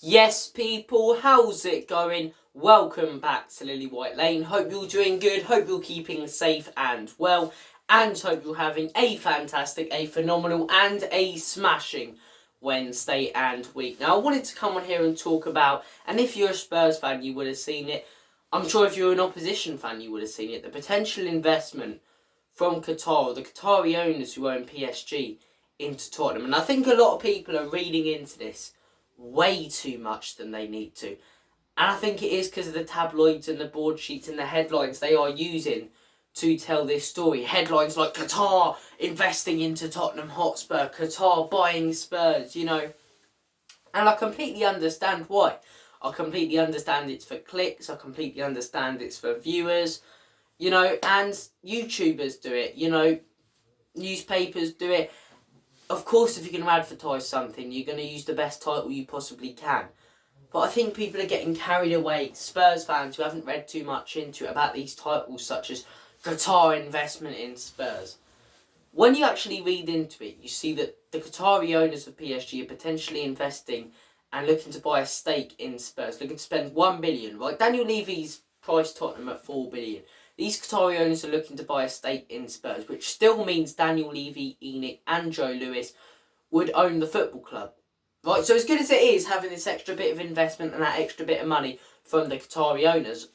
Yes, people, how's it going? Welcome back to Lily White Lane. Hope you're doing good, hope you're keeping safe and well, and hope you're having a fantastic, a phenomenal, and a smashing Wednesday and week. Now, I wanted to come on here and talk about, and if you're a Spurs fan, you would have seen it. I'm sure if you're an opposition fan, you would have seen it. The potential investment from Qatar, the Qatari owners who own PSG, into Tottenham. And I think a lot of people are reading into this way too much than they need to. And I think it is because of the tabloids and the broadsheets and the headlines they are using to tell this story. Headlines like Qatar investing into Tottenham Hotspur, Qatar buying Spurs, And I completely understand why. I completely understand it's for clicks, I completely understand it's for viewers, and YouTubers do it, newspapers do it. Of course, if you're going to advertise something, you're going to use the best title you possibly can. But I think people are getting carried away, Spurs fans who haven't read too much into it, about these titles such as Qatar investment in Spurs. When you actually read into it, you see that the Qatari owners of PSG are potentially investing and looking to buy a stake in Spurs, looking to spend $1 billion. Right? Daniel Levy's priced Tottenham at $4 billion. These Qatari owners are looking to buy a stake in Spurs, which still means Daniel Levy, ENIC and Joe Lewis would own the football club. Right, so as good as it is having this extra bit of investment and that extra bit of money from the Qatari owners,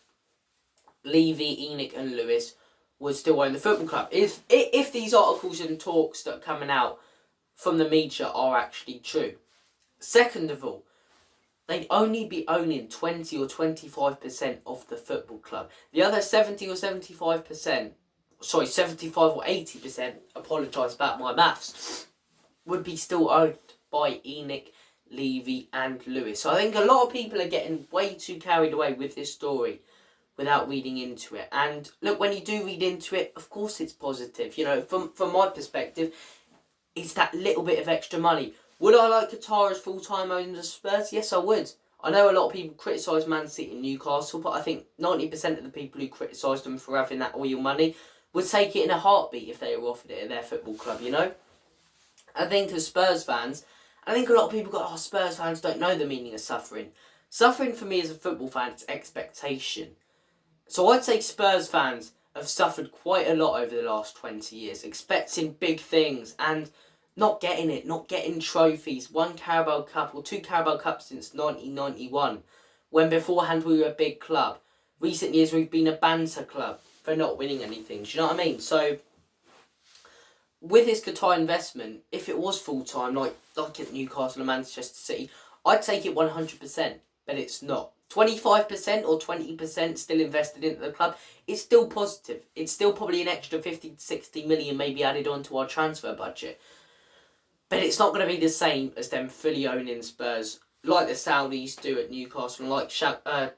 Levy, ENIC and Lewis would still own the football club. If these articles and talks that are coming out from the media are actually true. Second of all, they'd only be owning 20 or 25% of the football club. The other 70 or 75%, 75 or 80%, apologise about my maths, would be still owned by ENIC, Levy and Lewis. So I think a lot of people are getting way too carried away with this story without reading into it. And look, when you do read into it, of course it's positive. From my perspective, it's that little bit of extra money. Would I like Qatar as full-time owners of Spurs? Yes, I would. I know a lot of people criticise Man City and Newcastle, but I think 90% of the people who criticise them for having that oil money would take it in a heartbeat if they were offered it at their football club, I think as Spurs fans, I think a lot of people go, Spurs fans don't know the meaning of suffering. Suffering for me as a football fan is expectation. So I'd say Spurs fans have suffered quite a lot over the last 20 years, expecting big things and not getting it, not getting trophies. One Carabao Cup or two Carabao Cups since 1991, when beforehand we were a big club. Recent years we've been a banter club for not winning anything. Do you know what I mean? So with this Qatar investment, if it was full-time, like at Newcastle and Manchester City, I'd take it 100%, but it's not. 25% or 20% still invested into the club, it's still positive. It's still probably an extra 50 to 60 million maybe added onto our transfer budget. But it's not going to be the same as them fully owning Spurs, like the Saudis do at Newcastle, and like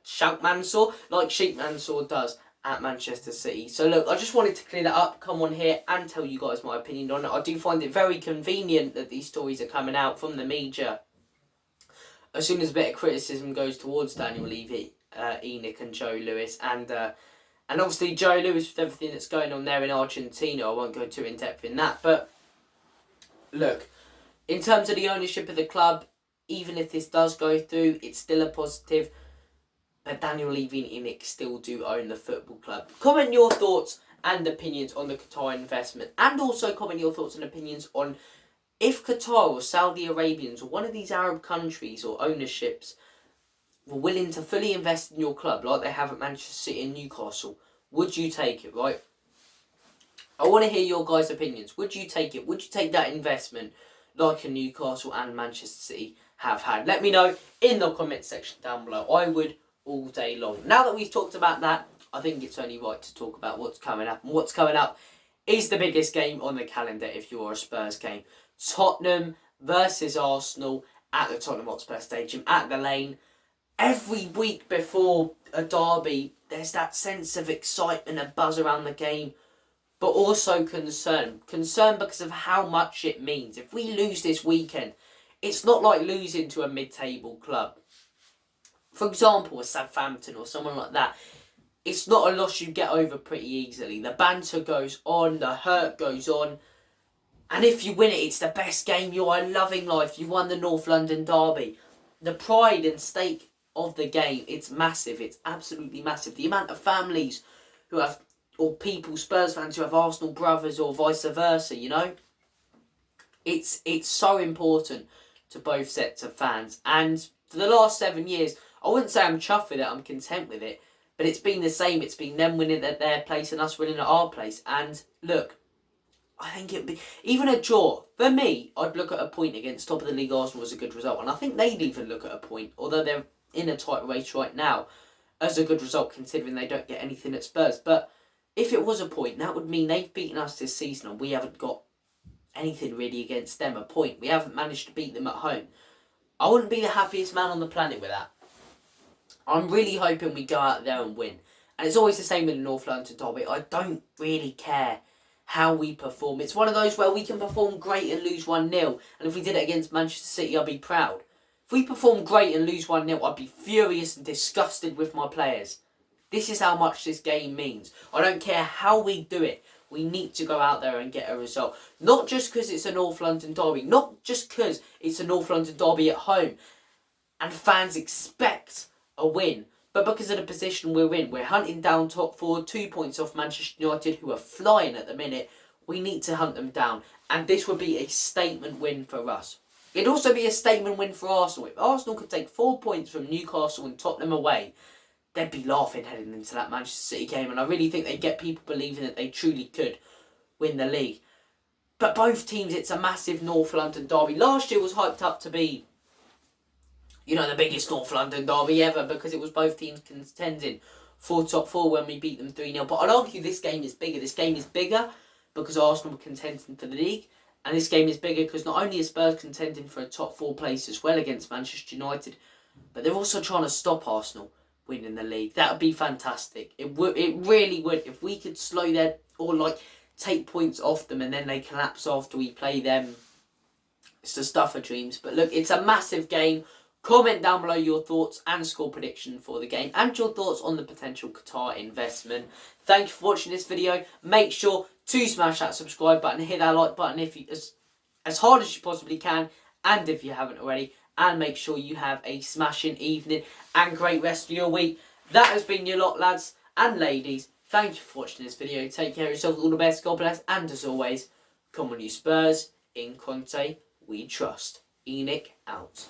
Sheikh Mansour does at Manchester City. So look, I just wanted to clear that up, come on here and tell you guys my opinion on it. I do find it very convenient that these stories are coming out from the media as soon as a bit of criticism goes towards Daniel Levy, ENIC and Joe Lewis, and obviously Joe Lewis with everything that's going on there in Argentina. I won't go too in depth in that, but look, in terms of the ownership of the club, even if this does go through, it's still a positive. But Daniel Levy and ENIC still do own the football club. Comment your thoughts and opinions on the Qatar investment. And also comment your thoughts and opinions on if Qatar or Saudi Arabians or one of these Arab countries or ownerships were willing to fully invest in your club like they have at Manchester City and Newcastle. Would you take it, right? I want to hear your guys' opinions. Would you take it? Would you take that investment like a Newcastle and Manchester City have had? Let me know in the comment section down below. I would all day long. Now that we've talked about that, I think it's only right to talk about what's coming up. And what's coming up is the biggest game on the calendar if you're a Spurs game. Tottenham versus Arsenal at the Tottenham Hotspur Stadium at the Lane. Every week before a derby, there's that sense of excitement and buzz around the game, but also concern. Concern because of how much it means. If we lose this weekend, it's not like losing to a mid-table club. For example, a Southampton or someone like that. It's not a loss you get over pretty easily. The banter goes on, the hurt goes on. And if you win it, it's the best game. You are loving life. You won the North London derby. the pride and stake of the game, it's massive. It's absolutely massive. The amount of families who have, or people, Spurs fans who have Arsenal brothers or vice versa, you know. It's so important to both sets of fans. And for the last 7 years, I wouldn't say I'm chuffed with it, I'm content with it. But it's been the same. It's been them winning at their place and us winning at our place. And look, I think it'd be, even a draw, for me, I'd look at a point against top of the league Arsenal as a good result. And I think they'd even look at a point, although they're in a tight race right now, as a good result considering they don't get anything at Spurs. But if it was a point, that would mean they've beaten us this season and we haven't got anything really against them, a point. We haven't managed to beat them at home. I wouldn't be the happiest man on the planet with that. I'm really hoping we go out there and win. And it's always the same with the North London derby. I don't really care how we perform. It's one of those where we can perform great and lose 1-0. And if we did it against Manchester City, I'd be proud. If we perform great and lose 1-0, I'd be furious and disgusted with my players. This is how much this game means. I don't care how we do it. We need to go out there and get a result. Not just because it's a North London derby. Not just because it's a North London derby at home. And fans expect a win. But because of the position we're in, we're hunting down top 4, 2 points off Manchester United, who are flying at the minute. We need to hunt them down. And this would be a statement win for us. It'd also be a statement win for Arsenal. If Arsenal could take 4 points from Newcastle and Tottenham away, they'd be laughing heading into that Manchester City game. And I really think they'd get people believing that they truly could win the league. But both teams, it's a massive North London derby. Last year was hyped up to be, you know, the biggest North London derby ever because it was both teams contending for top 4 when we beat them 3-0. But I'd argue this game is bigger. This game is bigger because Arsenal were contending for the league. And this game is bigger because not only is Spurs contending for a top 4 place as well against Manchester United, but they're also trying to stop Arsenal winning the league. That would be fantastic. It really would. If we could slow their, or like take points off them and then they collapse after we play them, it's the stuff of dreams. But look, it's a massive game. Comment down below your thoughts and score prediction for the game and your thoughts on the potential Qatar investment. Thank you for watching this video. Make sure to smash that subscribe button, hit that like button if you as hard as you possibly can, and if you haven't already, and make sure you have a smashing evening and great rest of your week. That has been your lot, lads and ladies. Thank you for watching this video. Take care of yourself, all the best, God bless, and as always, come on you Spurs, in Conte we trust. Enoch out.